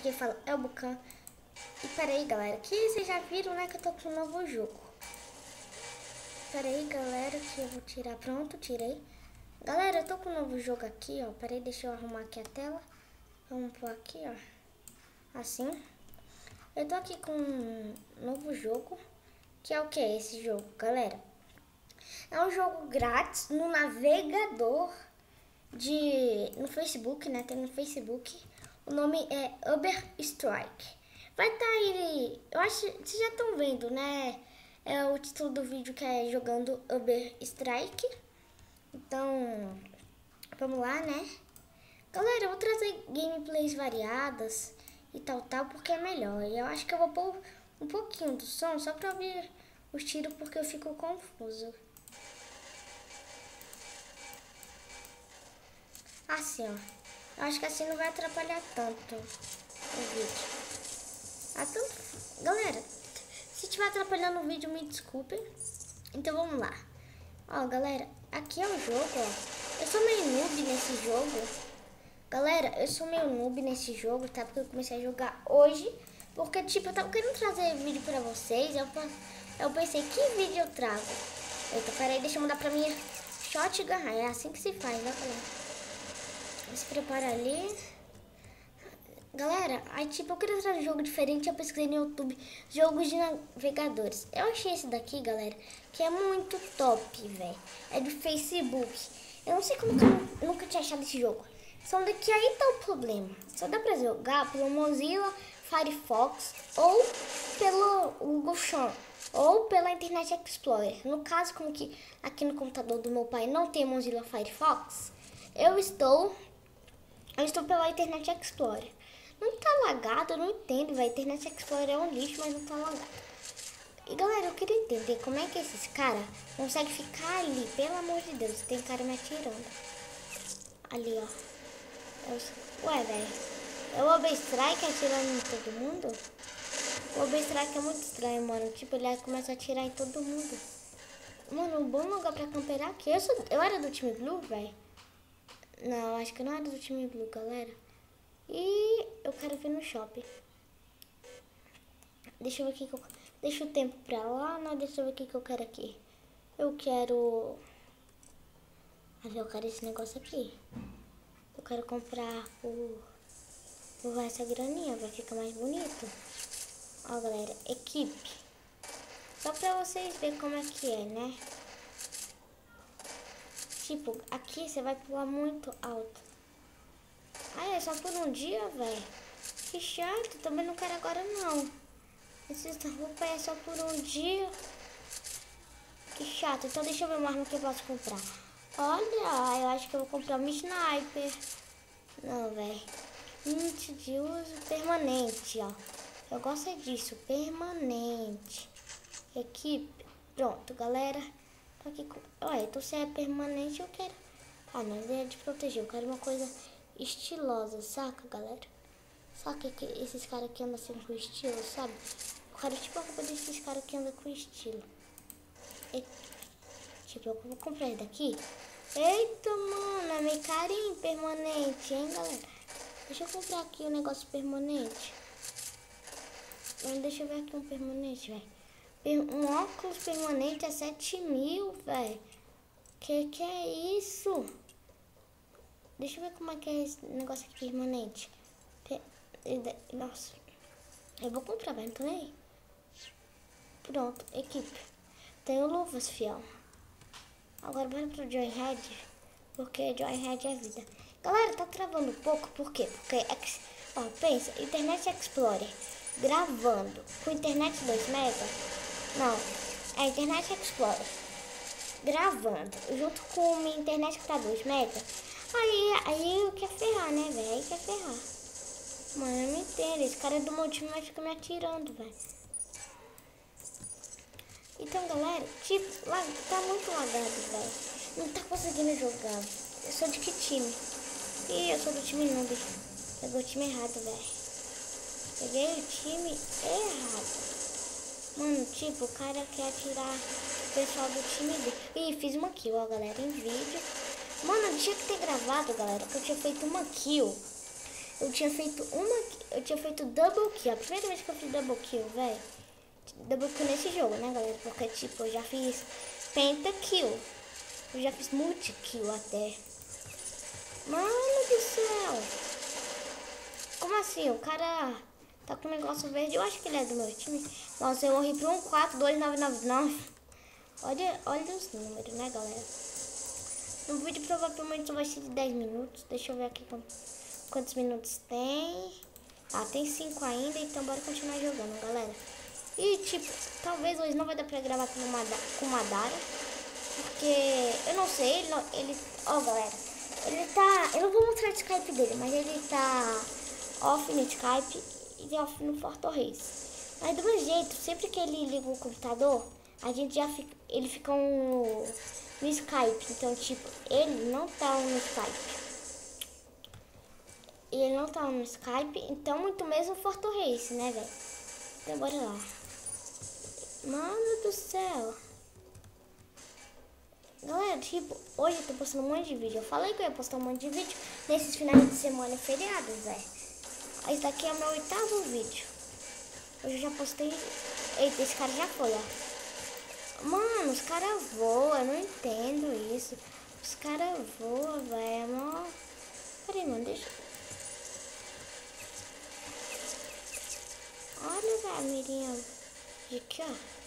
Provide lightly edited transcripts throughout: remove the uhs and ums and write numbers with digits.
quem fala é o Bucan. E peraí, galera, que vocês já viram, né, que eu tô com um novo jogo. Peraí, galera, que eu vou tirar. Pronto, tirei. Galera, eu tô com um novo jogo aqui, ó. Peraí, deixa eu arrumar aqui a tela. Vamos pôr aqui, ó. Assim. Eu tô aqui com um novo jogo. Que é o que? Esse jogo, galera? É um jogo grátis no navegador no Facebook, né? Tem no Facebook. O nome é Uber Strike. Vai estar aí, eu acho, vocês já estão vendo, né? É o título do vídeo que é jogando Uber Strike. Então, vamos lá, né? Galera, eu vou trazer gameplays variadas e tal, porque é melhor. E eu acho que eu vou pôr um pouquinho do som só pra ouvir os tiros, porque eu fico confuso. Assim, ó. Eu acho que assim não vai atrapalhar tanto o vídeo. Galera, se estiver atrapalhando o vídeo, me desculpem. Então vamos lá. Ó, galera, aqui é o jogo, ó. Eu sou meio noob nesse jogo. Galera, eu sou meio noob nesse jogo, tá? Porque eu comecei a jogar hoje. Porque, tipo, eu tava querendo trazer vídeo pra vocês. Eu pensei, que vídeo eu trago? Eita, peraí, deixa eu mudar pra minha shotgun. É assim que se faz, né, galera? Se prepara ali. Galera, aí tipo, eu queria trazer um jogo diferente, eu pesquisei no YouTube, jogos de navegadores. Eu achei esse daqui, galera, que é muito top, velho. É do Facebook. Eu não sei como que eu nunca tinha achado esse jogo. Só que aí tá o problema. Só dá pra jogar pelo Mozilla Firefox ou pelo Google Chrome ou pela Internet Explorer. No caso, como que aqui no computador do meu pai não tem Mozilla Firefox, eu estou pela Internet Explorer. Não tá lagado, eu não entendo, velho. Internet Explorer é um lixo, mas não tá lagado. E galera, eu queria entender como é que esses caras conseguem ficar ali, pelo amor de Deus. Tem cara me atirando. Ali, ó. Ué, velho. É o Uber Strike atirando em todo mundo? O Uber Strike é muito estranho, mano. Tipo, ele começa a atirar em todo mundo. Mano, um bom lugar pra camperar aqui. Eu era do time Blue, velho. Não, acho que eu não era do time Blue, galera. E eu quero vir no shopping. Deixa eu ver o que eu... Deixa o tempo pra lá. Não, deixa eu ver o que eu quero aqui. Eu quero... eu quero esse negócio aqui. Eu quero comprar essa graninha. Vai ficar mais bonito. Ó, galera. Equipe. Só pra vocês verem como é que é, né? Tipo, aqui você vai pular muito alto. Ah, é só por um dia, velho? Que chato, também não quero agora não. Essa roupa é só por um dia. Que chato, então deixa eu ver uma arma que eu posso comprar. Olha, eu acho que eu vou comprar uma sniper. Não, velho. Limite de uso permanente, ó. Eu gosto disso, permanente. Equipe, pronto, galera. Tô aqui com... Olha, então se é permanente eu quero... Ah, mas é de proteger, eu quero uma coisa... estilosa, saca, galera? Saca que esses caras aqui andam assim com estilo, sabe? Eu quero tipo a roupa desses caras que andam com estilo. Tipo, eu vou comprar esse daqui. Eita, mano, é meio carinho, permanente, hein, galera? Deixa eu comprar aqui um negócio permanente. Deixa eu ver aqui um permanente, velho. Um óculos permanente é 7.000, velho. Que é isso? Deixa eu ver como é que é esse negócio aqui permanente. Nossa. Eu vou comprar, velho. Não tô nem aí. Pronto, equipe. Tenho luvas, fiel. Agora bora pro Joyhead. Porque Joyhead é vida. Galera, tá travando um pouco. Por quê? Porque, ó, pensa. Internet Explorer. Gravando. Com internet 2 mega. Não. É Internet Explorer. Gravando. Junto com minha internet que tá 2 mega. Aí eu quero ferrar, né, velho? Aí quer ferrar. Mano, eu não entendo. Esse cara do meu time vai ficar me atirando, velho. Então, galera, tipo, tá muito lagado, velho. Não tá conseguindo jogar. Eu sou de que time? Ih, eu sou do time noob. Pegou o time errado, velho. Peguei o time errado. Mano, tipo, o cara quer atirar o pessoal do time dele. Ih, fiz uma kill, ó, galera, em vídeo. Mano, eu tinha que ter gravado, galera, que eu tinha feito uma kill eu tinha feito double kill. A primeira vez que eu fiz double kill, velho. Double kill nesse jogo, né, galera? Porque, tipo, eu já fiz pentakill. Eu já fiz multi-kill até. Mano do céu. Como assim? O cara tá com um negócio verde. Eu acho que ele é do meu time. Nossa, eu morri pra 142999. Olha os números, né, galera? No vídeo provavelmente vai ser de 10 minutos. Deixa eu ver aqui quantos minutos tem. Ah, tem 5 ainda, então bora continuar jogando, galera. E, tipo, talvez hoje não vai dar pra gravar com o Madara. Porque, eu não sei, ó, galera. Ele tá, eu não vou mostrar o Skype dele, mas ele tá off no Skype e off no Fortaleza. Mas do meu jeito, sempre que ele liga o computador, a gente já fica, ele fica no Skype. Então, tipo, ele não tá no Skype. Ele não tá no Skype, então muito mesmo Fortaleza, né, velho? Então, bora lá. Mano do céu. Galera, tipo, hoje eu tô postando um monte de vídeo. Eu falei que eu ia postar um monte de vídeo nesses finais de semana e feriados, velho. Esse daqui é o meu 8º vídeo. Hoje eu já postei. Eita, esse cara já foi, ó. Mano, os caras voam, eu não entendo isso. Os caras voam, velho. Peraí, mano, deixa. Olha, velho, Miriam. De aqui, ó.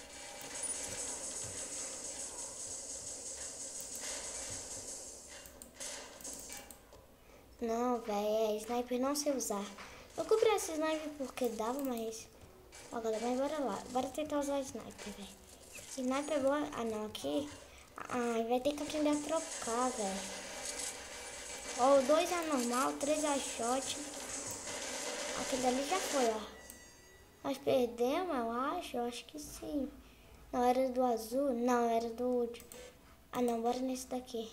Não, velho, sniper não sei usar. Eu comprei esse sniper porque dava, mas... Ó, galera, mas bora lá. Bora tentar usar sniper, velho. Sniper é boa... Ah, não, aqui... Ai, vai ter que aprender a trocar, velho. Ó, o 2 é normal, o 3 é shot. Aquele ali já foi, ó. Nós perdemos, eu acho. Eu acho que sim. Não, era do azul. Não, era do último. Ah, não, bora nesse daqui.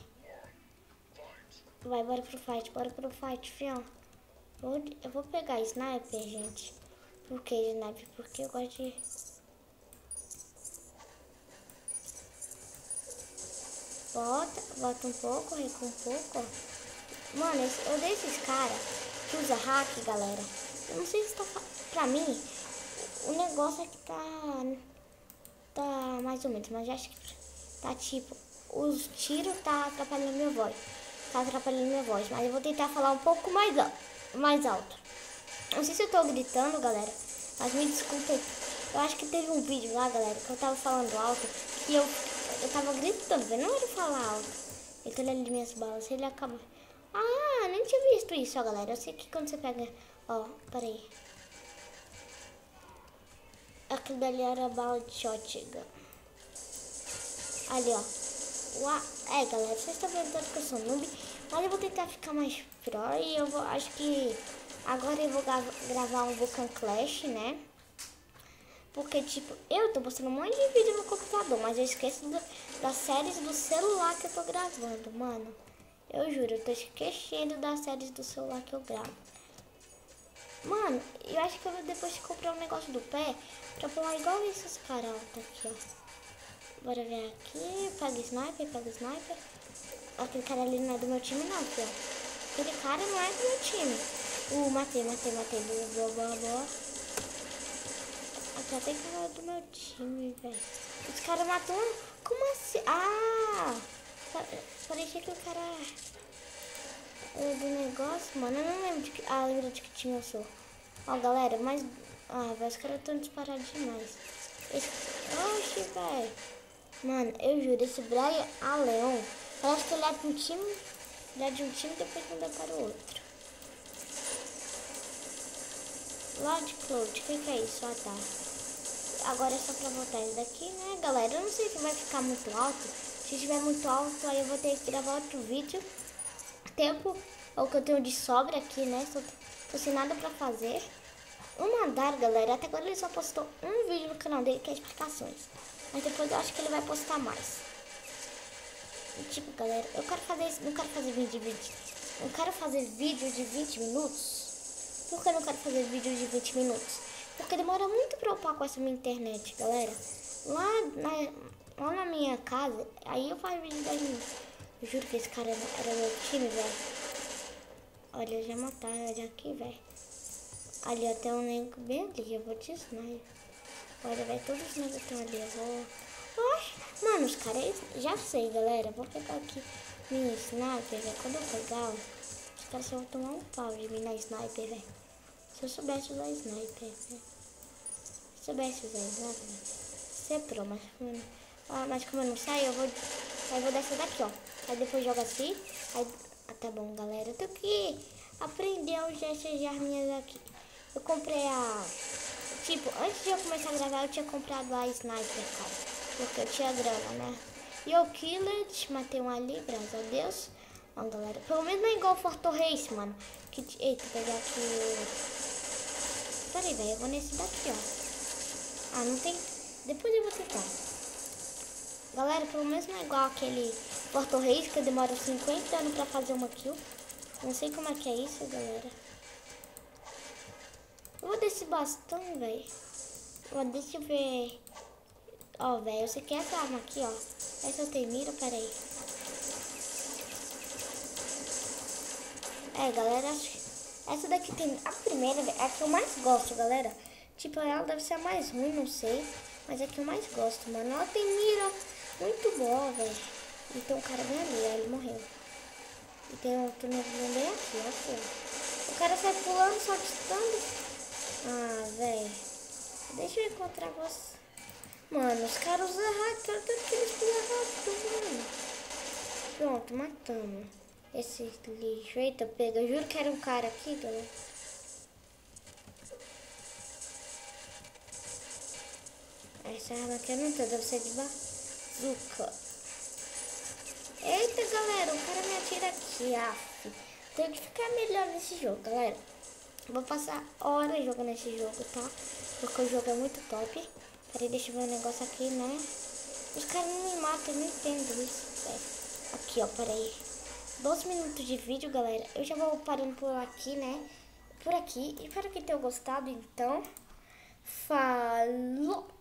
Vai, bora pro fight, fião. Eu vou pegar sniper, gente. Por que sniper? Porque eu gosto de... Bota um pouco, recua um pouco, ó. Mano, eu dei esses caras que usa hack, galera. Eu não sei se tá... Pra mim, o negócio é que tá mais ou menos, mas acho que tá tipo... Os tiros tá atrapalhando minha voz. Mas eu vou tentar falar um pouco mais alto. Não sei se eu tô gritando, galera, mas me desculpem. Eu acho que teve um vídeo lá, galera, que eu tava falando alto e eu tava gritando, velho. Não era falar alto. Ele tá olhando de minhas balas, ele acaba... Ah, nem tinha visto isso, ó, galera. Eu sei que quando você pega... Ó, peraí. Aquilo dali era bala de shotgun. Ali, ó. Galera, vocês estão vendo tanto que eu sou noob, mas eu vou tentar ficar mais pro e acho que agora eu vou gravar um Vulcan Clash, né? Porque, tipo, eu tô postando um monte de vídeo no computador, mas eu esqueço das séries do celular que eu tô gravando, mano. Eu juro, eu tô esquecendo das séries do celular que eu gravo. Mano, eu acho que eu vou depois comprar um negócio do pé pra pular igual esses caras aqui, ó. Bora ver aqui. Pega sniper. Aquele cara ali não é do meu time, não, filho. Aquele cara não é do meu time. Matei. Boa. Aqui até que cara do meu time, velho. Os caras matou. Como assim? Ah! Parecia que o cara é do negócio, mano. Eu não lembro de que. Ah, lembro de que time eu sou. Ó, galera, mas. Ah, velho, os caras estão disparados demais. Oxi, velho. Mano, eu juro, esse Brian Leon, parece que ele é de um time, e depois muda para o outro. Lord Cloud, o que é isso? Ah, tá. Agora é só pra botar isso daqui, né, galera? Eu não sei se vai ficar muito alto. Se estiver muito alto, aí eu vou ter que gravar outro vídeo. Tempo, é o que eu tenho de sobra aqui, né? Tô sem nada pra fazer. O Madara, galera, até agora ele só postou um vídeo no canal dele, que é explicações. Mas depois eu acho que ele vai postar mais. E, tipo, galera, não quero fazer vídeo de 20. Eu quero fazer vídeo de 20 minutos. Por que eu não quero fazer vídeo de 20 minutos? Porque demora muito pra upar com essa minha internet, galera. Lá na minha casa, aí eu faço vídeo de 10 minutos. Eu juro que esse cara era meu time, velho. Olha, já mataram ele aqui, velho. Ali até um nego bem ali, eu vou te sniper. Olha, velho, todos os negros estão ali, eu vou... Oxe, mano, os caras... Já sei, galera, vou pegar aqui minha sniper, velho. Quando eu pegar, os caras só vão tomar um pau de mim na sniper, velho. Se eu soubesse usar sniper, velho. Se eu soubesse usar sniper, velho. Você é pro, mas... mas como eu não saio, eu vou... Aí eu vou descer daqui, ó. Aí depois joga assim. Aí... Ah, tá bom, galera. Eu tenho que aprender a usar essas arminhas aqui. Eu comprei a... Tipo, antes de eu começar a gravar, eu tinha comprado a sniper, cara. Porque eu tinha grana, né? E o killer, matei um ali, graças a Deus. Ó, galera. Pelo menos não é igual o Fortaleza, mano. Que... Eita, pegar aqui o... Peraí, velho. Eu vou nesse daqui, ó. Ah, não tem... Depois eu vou tentar. Galera, pelo menos não é igual aquele Fortaleza que demora 50 anos pra fazer uma kill. Não sei como é que é isso, galera. Eu vou desse bastão, velho. Deixa eu ver. Ó, velho, eu sei que essa arma aqui, ó. Essa eu tenho mira, peraí. Galera, essa daqui tem a primeira, é a que eu mais gosto, galera. Tipo, ela deve ser a mais ruim, não sei. Mas é a que eu mais gosto, mano. Ela tem mira muito boa, velho. E tem um cara bem ali, ó, ele morreu. E tem outro negro bem aqui, ó, aqui, ó. O cara sai pulando, só distando. Ah, velho. Deixa eu encontrar você. Mano, os caras usam hack, tanto que eles pulam rápido, mano. Pronto, matamos. Esse lixo. Eita, pega. Eu juro que era um cara aqui, galera. Essa arma aqui eu não tô, deve ser de bazuca. Eita, galera, o cara me atira aqui, af. Tem que ficar melhor nesse jogo, galera. Vou passar horas jogando esse jogo, tá? Porque o jogo é muito top. Peraí, deixa eu ver um negócio aqui, né? Os caras não me matam, eu não entendo isso, velho. Aqui, ó, peraí. 12 minutos de vídeo, galera. Eu já vou parando por aqui, né? Por aqui. Espero que tenham gostado, então. Falou!